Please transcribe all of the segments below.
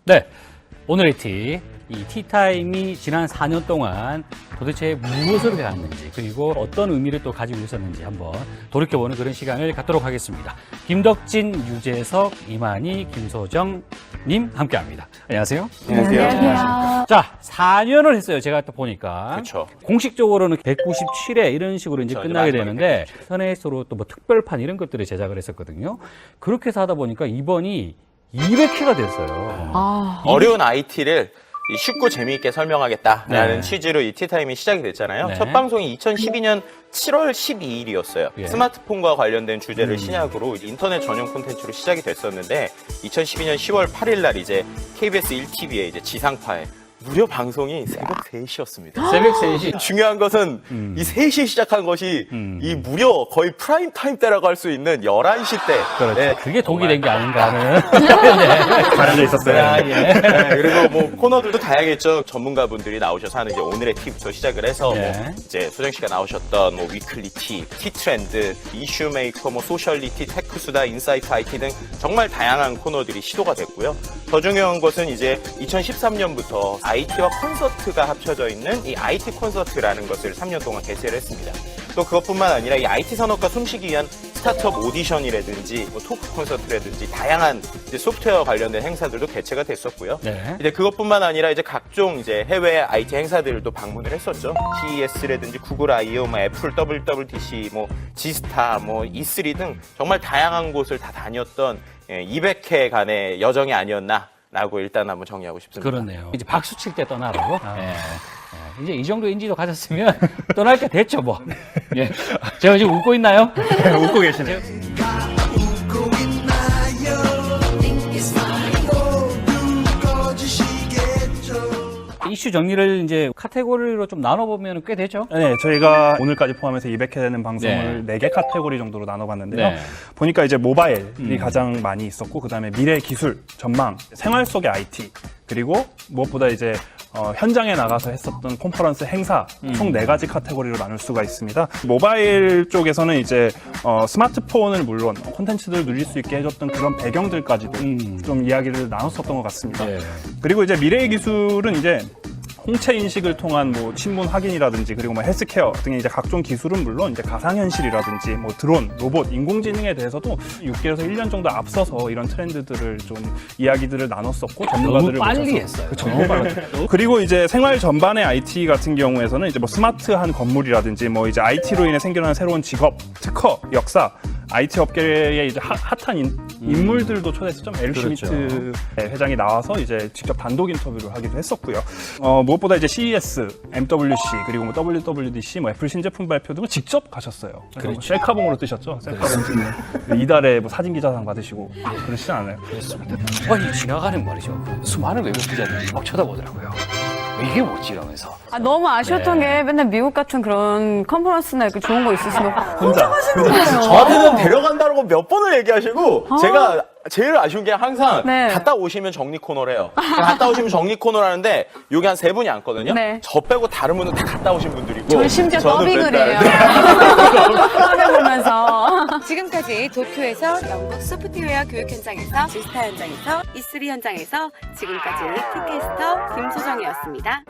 네, 오늘의 티. 이 티타임이 지난 4년 동안 도대체 무엇을 배웠는지 그리고 어떤 의미를 또 가지고 있었는지 한번 돌이켜보는 그런 시간을 갖도록 하겠습니다. 김덕진, 유재석, 이만희, 김소정님 함께합니다. 안녕하세요. 안녕하세요. 자, 4년을 했어요. 제가 또 보니까. 그렇죠. 공식적으로는 197회 이런 식으로 이제 그렇죠. 끝나게 마지막에 되는데 선에서로 또 뭐 특별판 이런 것들을 제작을 했었거든요. 그렇게 해서 하다 보니까 이번이 200회가 됐어요. 어려운 IT를 쉽고 재미있게 설명하겠다라는 네. 취지로 이 티타임이 시작이 됐잖아요. 네. 첫 방송이 2012년 7월 12일이었어요. 예. 스마트폰과 관련된 주제를 신약으로 인터넷 전용 콘텐츠로 시작이 됐었는데 2012년 10월 8일 날 이제 KBS 1TV에 이제 지상파에 무려 방송이 새벽 3시였습니다. 새벽 3시. 중요한 것은 이 3시에 시작한 것이 이 무려 거의 프라임 타임 때라고 할 수 있는 11시 때. 그렇죠. 네, 그게 독이 된 게 아닌가 하는. 가려져 있었어요. 아, 예. 네, 그리고 뭐 코너들도 다양했죠. 전문가분들이 나오셔서 하는 이제 오늘의 티부터 시작을 해서 예. 뭐 이제 소정 씨가 나오셨던 뭐 위클리 티, 티 트렌드, 이슈 메이커, 뭐 소셜리티, 테크 수다, 인사이트 IT 등 정말 다양한 코너들이 시도가 됐고요. 더 중요한 것은 이제 2013년부터 IT와 콘서트가 합쳐져 있는 이 IT 콘서트라는 것을 3년 동안 개최를 했습니다. 또 그것뿐만 아니라 이 IT 산업과 숨쉬기 위한 스타트업 오디션이라든지 뭐 토크 콘서트라든지 다양한 이제 소프트웨어 관련된 행사들도 개최가 됐었고요. 네. 이제 그것뿐만 아니라 이제 각종 이제 해외 IT 행사들도 방문을 했었죠. CES라든지 구글 I/O, 뭐 애플 WWDC, 뭐 G스타, 뭐 E3 등 정말 다양한 곳을 다 다녔던 200회간의 여정이 아니었나라고 일단 한번 정리하고 싶습니다. 그렇네요. 이제 박수 칠 때 떠나라고. 예. 예. 이제 이 정도 인지도 가졌으면 떠날 게 됐죠, 뭐. 예. 제가 지금 웃고 있나요? 웃고 계시네요. 이슈 정리를 이제 카테고리로 좀 나눠보면 꽤 되죠? 네, 저희가 오늘까지 포함해서 200회 되는 방송을 네. 4개 카테고리 정도로 나눠봤는데요. 네. 보니까 이제 모바일이 가장 많이 있었고, 그 다음에 미래 기술, 전망, 생활 속의 IT, 그리고 무엇보다 이제 현장에 나가서 했었던 컨퍼런스 행사 총 4가지 카테고리로 나눌 수가 있습니다. 모바일 쪽에서는 이제 스마트폰을 물론 콘텐츠들을 누릴 수 있게 해줬던 그런 배경들까지도 좀 이야기를 나눴었던 것 같습니다. 네. 그리고 이제 미래의 기술은 이제 홍채 인식을 통한 뭐 친문 확인이라든지 그리고 뭐 헬스케어 등의 이제 각종 기술은 물론 이제 가상현실이라든지 뭐 드론, 로봇, 인공지능에 대해서도 6개월에서 1년 정도 앞서서 이런 트렌드들을 좀 이야기들을 나눴었고 전문가들을 너무 빨리 모셔서 했어요. 그쵸, 너무 빨랐죠. 그리고 이제 생활 전반의 IT 같은 경우에서는 이제 뭐 스마트한 건물이라든지 뭐 이제 IT로 인해 생겨나는 새로운 직업, 특허, 역사, IT 업계의 이제 핫한 인물들도 초대했었죠. 엘 그렇죠. 슈미트 회장이 나와서 이제 직접 단독 인터뷰를 하기도 했었고요. 무엇보다 이제 CES, MWC 그리고 뭐 WWDC, 뭐 애플 신제품 발표 등을 직접 가셨어요. 그렇죠. 셀카봉으로 뜨셨죠. 셀카봉 이달에 뭐 사진 기자상 받으시고 그러시지 않아요? 그렇습니다. 아니, 지나가는 말이죠. 그 수많은 외국 기자들이 막 쳐다보더라고요. 이게 뭐지? 이러면서. 너무 아쉬웠던 네. 게 맨날 미국 같은 그런 컨퍼런스나 이렇게 좋은 거 있으시면 혼자 가시는 거예요. 저한테는 데려간다고 몇 번을 얘기하시고 제가 제일 아쉬운 게 항상 네. 갔다 오시면 정리 코너를 해요. 갔다 오시면 정리 코너를 하는데 여기 한 3분이 앉거든요. 네. 저 빼고 다른 분은 다 갔다 오신 분들이고 저는 심지어 저는 더빙을 맨날 해요. 보면서 지금까지 도쿄에서 영국 소프트웨어 교육 현장에서 지스타 현장에서 E3 현장에서 지금까지 티캐스터 김소정이었습니다.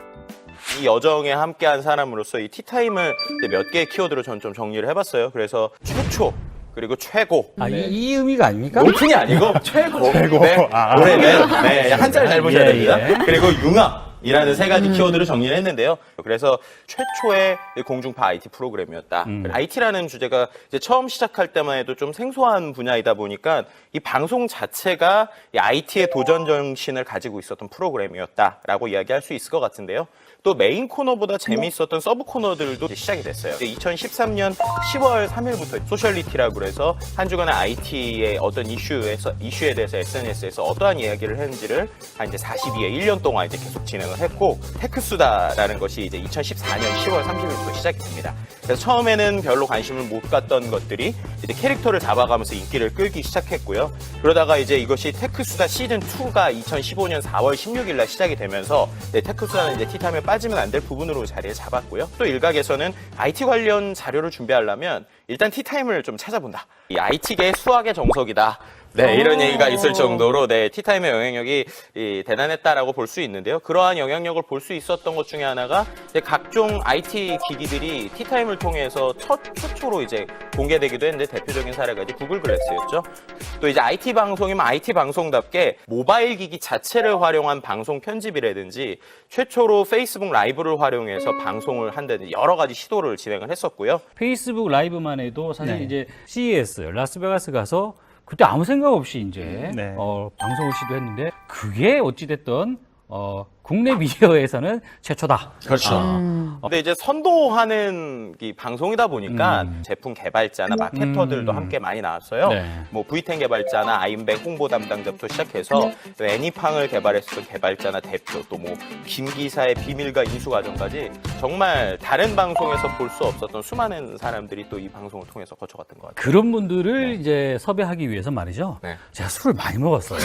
이 여정에 함께한 사람으로서 이 티타임을 몇 개의 키워드로 저는 좀 정리를 해봤어요. 그래서 최초 그리고 최고. 아, 이 의미가 아닙니까? 높은이 아니고 최고. 최고. 네. 아. 올해는 네, 한자를 잘 보셔야 예, 됩니다. 예. 그리고 융합이라는 3가지 키워드를 정리를 했는데요. 그래서 최초의 공중파 IT 프로그램이었다. IT라는 주제가 이제 처음 시작할 때만 해도 좀 생소한 분야이다 보니까 이 방송 자체가 이 IT의 도전 정신을 가지고 있었던 프로그램이었다라고 이야기할 수 있을 것 같은데요. 또 메인 코너보다 재미있었던 서브 코너들도 시작이 됐어요. 2013년 10월 3일부터 소셜리티라고 그래서 한 주간의 IT의 어떤 이슈에 대해서 SNS에서 어떠한 이야기를 했는지를 한 이제 42회 1년 동안 이제 계속 진행을 했고, 테크수다라는 것이 이제 2014년 10월 30일부터 시작이 됩니다. 그래서 처음에는 별로 관심을 못 갖던 것들이 이제 캐릭터를 잡아가면서 인기를 끌기 시작했고요. 그러다가 이제 이것이 테크수다 시즌2가 2015년 4월 16일날 시작이 되면서 테크수다는 이제 티타임에 빠지면 안 될 부분으로 자리를 잡았고요. 또 일각에서는 IT 관련 자료를 준비하려면 일단 티타임을 좀 찾아본다. 이 IT계의 수학의 정석이다. 네, 이런 얘기가 있을 정도로 네, 티타임의 영향력이 대단했다라고 볼 수 있는데요. 그러한 영향력을 볼 수 있었던 것 중에 하나가 이제 각종 IT 기기들이 티타임을 통해서 최초로 이제 공개되기도 했는데 대표적인 사례가 이제 구글 글래스였죠. 또 이제 IT 방송이면 IT 방송답게 모바일 기기 자체를 활용한 방송 편집이라든지 최초로 페이스북 라이브를 활용해서 방송을 한다든지 여러 가지 시도를 진행을 했었고요. 페이스북 라이브만 해도 사실 네. 이제 CES 라스베가스 가서 그때 아무 생각 없이 이제 네. 방송을 시도했는데 그게 어찌됐든 국내 미디어에서는 최초다. 그렇죠. 근데 이제 선도하는 이 방송이다 보니까 제품 개발자나 마케터들도 함께 많이 나왔어요. 네. 뭐 V10 개발자나 아임백 홍보 담당자부터 시작해서 또 애니팡을 개발했었던 개발자나 대표, 또 뭐 김기사의 비밀과 인수 과정까지 정말 다른 방송에서 볼 수 없었던 수많은 사람들이 또 이 방송을 통해서 거쳐갔던 것 같아요. 그런 분들을 이제 섭외하기 위해서 말이죠. 네. 제가 술을 많이 먹었어요.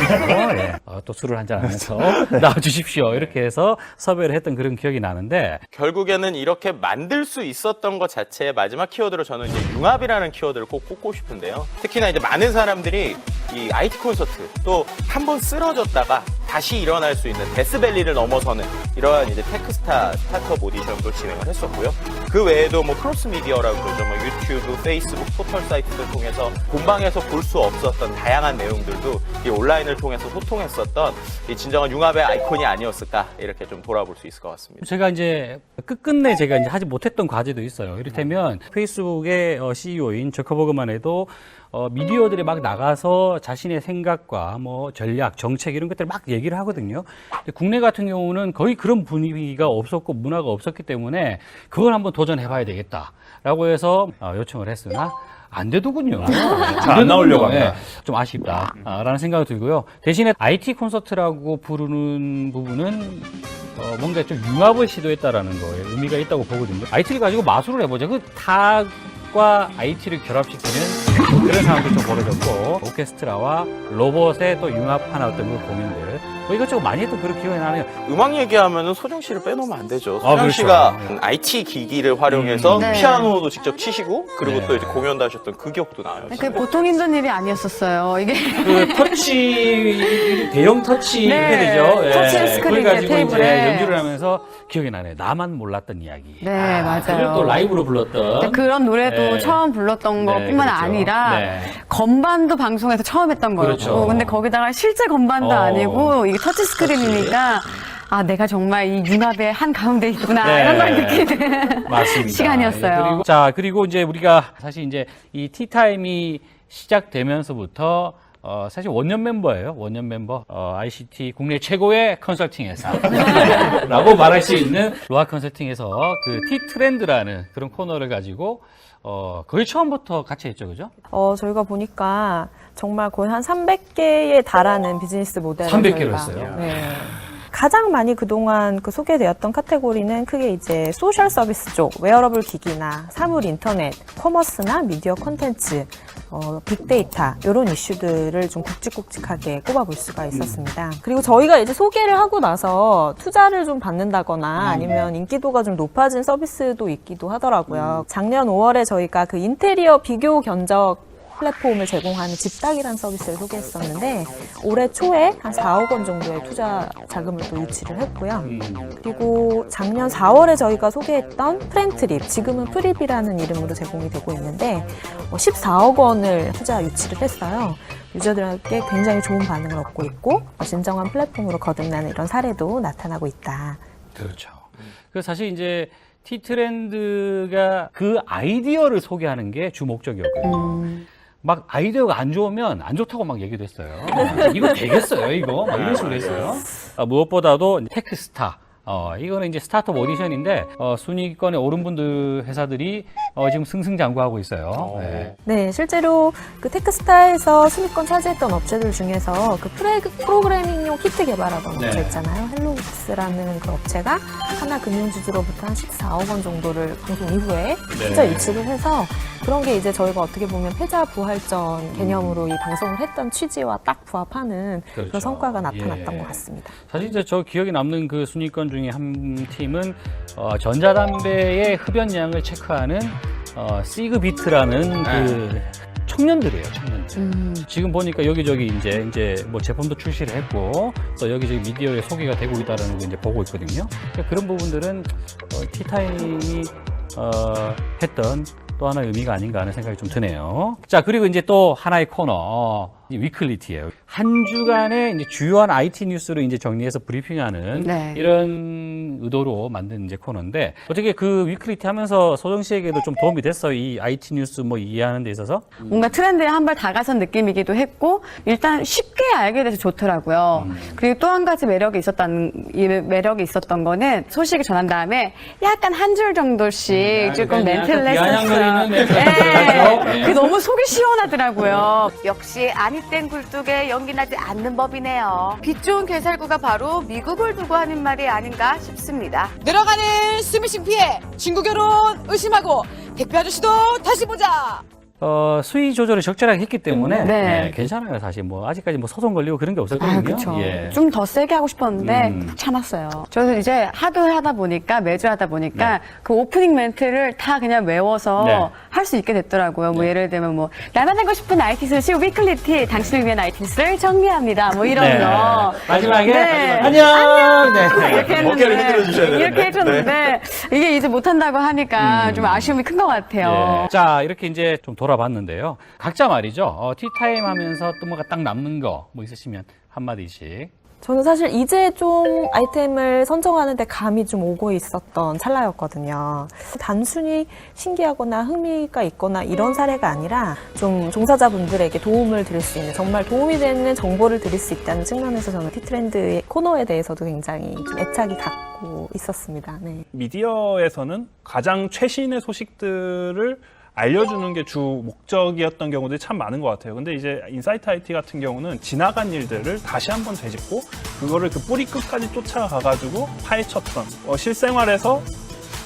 예. 또 술을 한잔 하면서 나와주십시오. 이렇게 해서 섭외를 했던 그런 기억이 나는데 결국에는 이렇게 만들 수 있었던 것 자체의 마지막 키워드로 저는 이제 융합이라는 키워드를 꼭 꼽고 싶은데요. 특히나 이제 많은 사람들이 이 IT 콘서트 또 한 번 쓰러졌다가 다시 일어날 수 있는 데스밸리를 넘어서는 이러한 이제 테크스타 스타트업 오디션도 진행을 했었고요. 그 외에도 뭐 크로스 미디어라고 그러죠. 뭐 유튜브, 페이스북, 포털 사이트를 통해서 본방에서 볼 수 없었던 다양한 내용들도 이 온라인을 통해서 소통했었던 이 진정한 융합의 아이콘이 아니었을까 이렇게 좀 돌아볼 수 있을 것 같습니다. 제가 이제 끝끝내 제가 이제 하지 못했던 과제도 있어요. 이를테면 페이스북의 CEO인 저커버그만 해도 미디어들이 막 나가서 자신의 생각과 뭐 전략, 정책 이런 것들을 막 얘기를 하거든요. 근데 국내 같은 경우는 거의 그런 분위기가 없었고 문화가 없었기 때문에 그걸 한번 도전해봐야 되겠다라고 해서 요청을 했으나 안 되더군요. 안 나오려고 합니다. 좀 아쉽다라는 생각이 들고요. 대신에 IT 콘서트라고 부르는 부분은 뭔가 좀 융합을 시도했다라는 거에 의미가 있다고 보거든요. IT를 가지고 마술을 해보자. 그 과 IT를 결합시키는 그런 상황도 좀 벌어졌고 오케스트라와 로봇의 또 융합하는 어떤 그 고민들 뭐 이것저것 많이 했던 그런 기억이 나네요. 음악 얘기하면은 소정 씨를 빼놓으면 안 되죠. 소정 그렇죠. 씨가 IT 기기를 활용해서 네. 피아노도 직접 치시고 그리고 네. 또 이제 공연도 하셨던 그 기억도 나요. 그게 보통 힘든 일이 아니었었어요. 이게 그 터치 대형 터치 네, 패드죠. 터치 그걸 스크린에 가지고 이제 테이블에. 연주를 하면서 기억이 나네. 나만 몰랐던 이야기. 네, 맞아요. 그걸 또 라이브로 불렀던. 그런 노래도 네. 처음 불렀던 네, 것뿐만 그렇죠. 아니라 네. 건반도 방송에서 처음 했던 거였고 그렇죠. 근데 거기다가 실제 건반도 아니고 이게 터치 스크린이니까 아 내가 정말 이 융합의 한 가운데 있구나 네. 이런 걸 느끼는 맞습니다. 시간이었어요. 그리고 이제 우리가 사실 이제 이 티타임이 시작되면서부터 사실 원년 멤버예요. 원년 멤버. ICT 국내 최고의 컨설팅 회사라고 말할 수 있는 로아 컨설팅에서 그 T트렌드라는 그런 코너를 가지고 거의 처음부터 같이 했죠. 그죠? 저희가 보니까 정말 거의 한 300개에 달하는 비즈니스 모델을 300 개로 저희가, 했어요. 네. 가장 많이 그동안 소개되었던 카테고리는 크게 이제 소셜 서비스 쪽, 웨어러블 기기나 사물 인터넷, 커머스나 미디어 콘텐츠, 빅데이터 이런 이슈들을 좀 굵직굵직하게 꼽아볼 수가 있었습니다. 그리고 저희가 이제 소개를 하고 나서 투자를 좀 받는다거나 아니면 인기도가 좀 높아진 서비스도 있기도 하더라고요. 작년 5월에 저희가 그 인테리어 비교 견적 플랫폼을 제공하는 집닥이라는 서비스를 소개했었는데 올해 초에 한 4억 원 정도의 투자 자금을 또 유치를 했고요. 그리고 작년 4월에 저희가 소개했던 프렌트립, 지금은 프립이라는 이름으로 제공이 되고 있는데 14억 원을 투자 유치를 했어요. 유저들에게 굉장히 좋은 반응을 얻고 있고 진정한 플랫폼으로 거듭나는 이런 사례도 나타나고 있다. 그렇죠. 그 사실 이제 T트렌드가 그 아이디어를 소개하는 게 주 목적이었거든요. 막 아이디어가 안 좋으면 안 좋다고 막 얘기도 했어요. 이거 되겠어요, 이거? 막 이런 식으로 했어요. 무엇보다도 테크스타. 이거는 이제 스타트업 오디션인데, 순위권에 오른 분들 회사들이 지금 승승장구하고 있어요. 네. 네, 실제로 그 테크스타에서 순위권 차지했던 업체들 중에서 그 프로그래밍용 키트 개발하던 네. 업체 있잖아요. 헬로북스라는 그 업체가 하나금융지주로부터 한 14억 원 정도를 방송 이후에 투자 유치를 해서 그런 게 이제 저희가 어떻게 보면 패자 부활전 개념으로 이 방송을 했던 취지와 딱 부합하는 그렇죠. 그런 성과가 나타났던 예. 것 같습니다. 사실 이제 저 기억에 남는 그 순위권 중에 한 팀은 전자담배의 흡연량을 체크하는 시그비트라는 그 청년들이에요, 청년들. 지금 보니까 여기저기 이제 뭐 제품도 출시를 했고, 또 여기저기 미디어에 소개가 되고 있다는 거 이제 보고 있거든요. 그러니까 그런 부분들은 티타임이 했던 또 하나의 의미가 아닌가 하는 생각이 좀 드네요. 자, 그리고 이제 또 하나의 코너, 위클리티예요. 한 주간의 이제 주요한 IT 뉴스를 이제 정리해서 브리핑하는 네. 이런 의도로 만든 이제 코너인데, 어떻게 그 위클리티 하면서 소정 씨에게도 좀 도움이 됐어요? 이 IT 뉴스 뭐 이해하는 데 있어서? 뭔가 트렌드에 한 발 다가선 느낌이기도 했고, 일단 쉽게 알게 돼서 좋더라고요. 그리고 또 한 가지 매력이 있었던 거는 소식을 전한 다음에 약간 한 줄 정도씩 조금 멘트를 했었어요. 네. 그게 너무 속이 시원하더라고요. 역시 아니땐 굴뚝에 연기 나지 않는 법이네요. 빛 좋은 괴살구가 바로 미국을 두고 하는 말이 아닌가 싶습니다. 늘어가는 스미싱 피해, 친구 결혼 의심하고 택배 아저씨도 다시 보자. 수위 조절을 적절하게 했기 때문에 네. 괜찮아요. 사실 뭐 아직까지 뭐 소송 걸리고 그런 게 아, 없었거든요. 그렇죠. 예. 좀 더 세게 하고 싶었는데 참았어요. 저는 이제 하다 보니까 매주 하다 보니까 그 오프닝 멘트를 다 그냥 외워서 네. 할 수 있게 됐더라고요. 뭐 예를 들면 뭐 나만 하고 싶은 IT 소식 위클리티 당신을 위한 IT 뉴스를 정리합니다. 뭐 이런 네. 거. 마지막에 네. 안녕. 네. 이렇게 어깨를 했는데 흔들어주셔야 되는데. 이렇게 해줬는데 이게 이제 못한다고 하니까 좀 아쉬움이 큰 것 같아요. 예. 자, 이렇게 이제 좀 돌아봤는데요. 각자 말이죠. 티타임 하면서 또 뭐가 딱 남는 거 뭐 있으시면 한마디씩. 저는 사실 이제 좀 아이템을 선정하는데 감이 좀 오고 있었던 찰나였거든요. 단순히 신기하거나 흥미가 있거나 이런 사례가 아니라 좀 종사자분들에게 도움을 드릴 수 있는, 정말 도움이 되는 정보를 드릴 수 있다는 측면에서 저는 티트렌드의 코너에 대해서도 굉장히 좀 애착이 갖고 있었습니다. 네. 미디어에서는 가장 최신의 소식들을 알려주는 게 주 목적이었던 경우들이 참 많은 것 같아요. 근데 이제 인사이트 IT 같은 경우는 지나간 일들을 다시 한번 되짚고 그거를 그 뿌리 끝까지 쫓아가가지고 파헤쳤던 실생활에서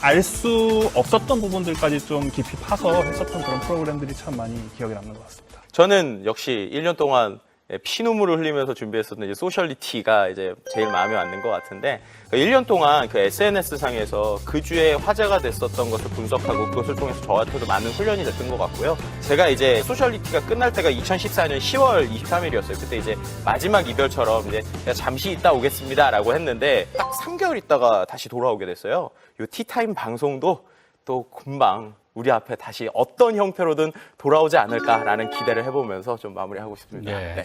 알 수 없었던 부분들까지 좀 깊이 파서 했었던 그런 프로그램들이 참 많이 기억에 남는 것 같습니다. 저는 역시 1년 동안 피눈물을 흘리면서 준비했었던 이제 소셜리티가 이제 제일 마음에 맞는 것 같은데, 1년 동안 그 SNS 상에서 그 주에 화제가 됐었던 것을 분석하고 그것을 통해서 저한테도 많은 훈련이 됐던 것 같고요. 제가 이제 소셜리티가 끝날 때가 2014년 10월 23일이었어요. 그때 이제 마지막 이별처럼 이제 잠시 있다 오겠습니다라고 했는데 딱 3개월 있다가 다시 돌아오게 됐어요. 이 티타임 방송도 또 금방 우리 앞에 다시 어떤 형태로든 돌아오지 않을까라는 기대를 해보면서 좀 마무리하고 싶습니다. 네. 네.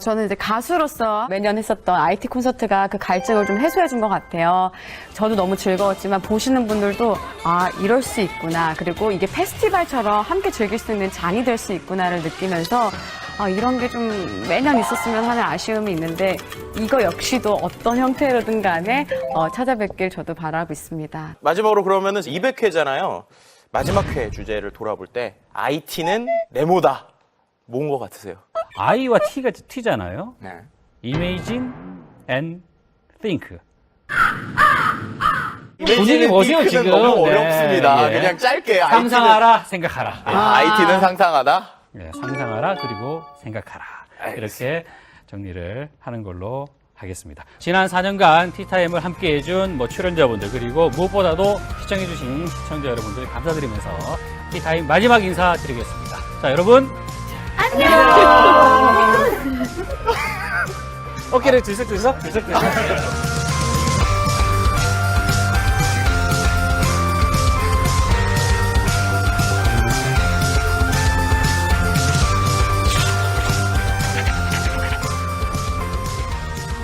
저는 이제 가수로서 매년 했었던 IT 콘서트가 그 갈증을 좀 해소해준 것 같아요. 저도 너무 즐거웠지만 보시는 분들도 아, 이럴 수 있구나. 그리고 이게 페스티벌처럼 함께 즐길 수 있는 장이 될 수 있구나를 느끼면서 아, 이런 게 좀 매년 있었으면 하는 아쉬움이 있는데 이거 역시도 어떤 형태로든 간에 찾아뵙길 저도 바라고 있습니다. 마지막으로 그러면은 200회잖아요. 마지막 회 주제를 돌아볼 때 IT는 네모다. 뭔 것 같으세요? I와 T가 T잖아요. 네. Imagine and Think. 분위기 뭐세요, 지금? 너무 네, 어렵습니다. 예. 그냥 짧게 상상하라, 생각하라. IT는 상상하다. 네, 상상하라, 그리고 생각하라. 이렇게 정리를 하는 걸로 하겠습니다. 지난 4년간 티타임을 함께 해준 출연자분들, 그리고 무엇보다도 시청해주신 시청자 여러분들 감사드리면서 티타임 마지막 인사 드리겠습니다. 자, 여러분. 안녕! 어깨를 들썩들썩.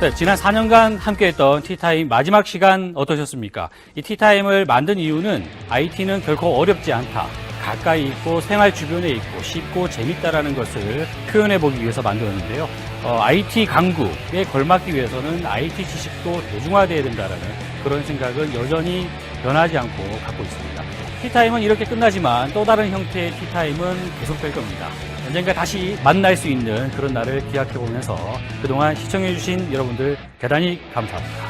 네, 지난 4년간 함께했던 티타임 마지막 시간 어떠셨습니까? 이 티타임을 만든 이유는 IT는 결코 어렵지 않다. 가까이 있고 생활 주변에 있고 쉽고 재밌다라는 것을 표현해보기 위해서 만들었는데요. IT 강국에 걸맞기 위해서는 IT 지식도 대중화되어야 된다라는 그런 생각은 여전히 변하지 않고 갖고 있습니다. 티타임은 이렇게 끝나지만 또 다른 형태의 티타임은 계속될 겁니다. 언젠가 다시 만날 수 있는 그런 날을 기약해보면서 그동안 시청해주신 여러분들 대단히 감사합니다.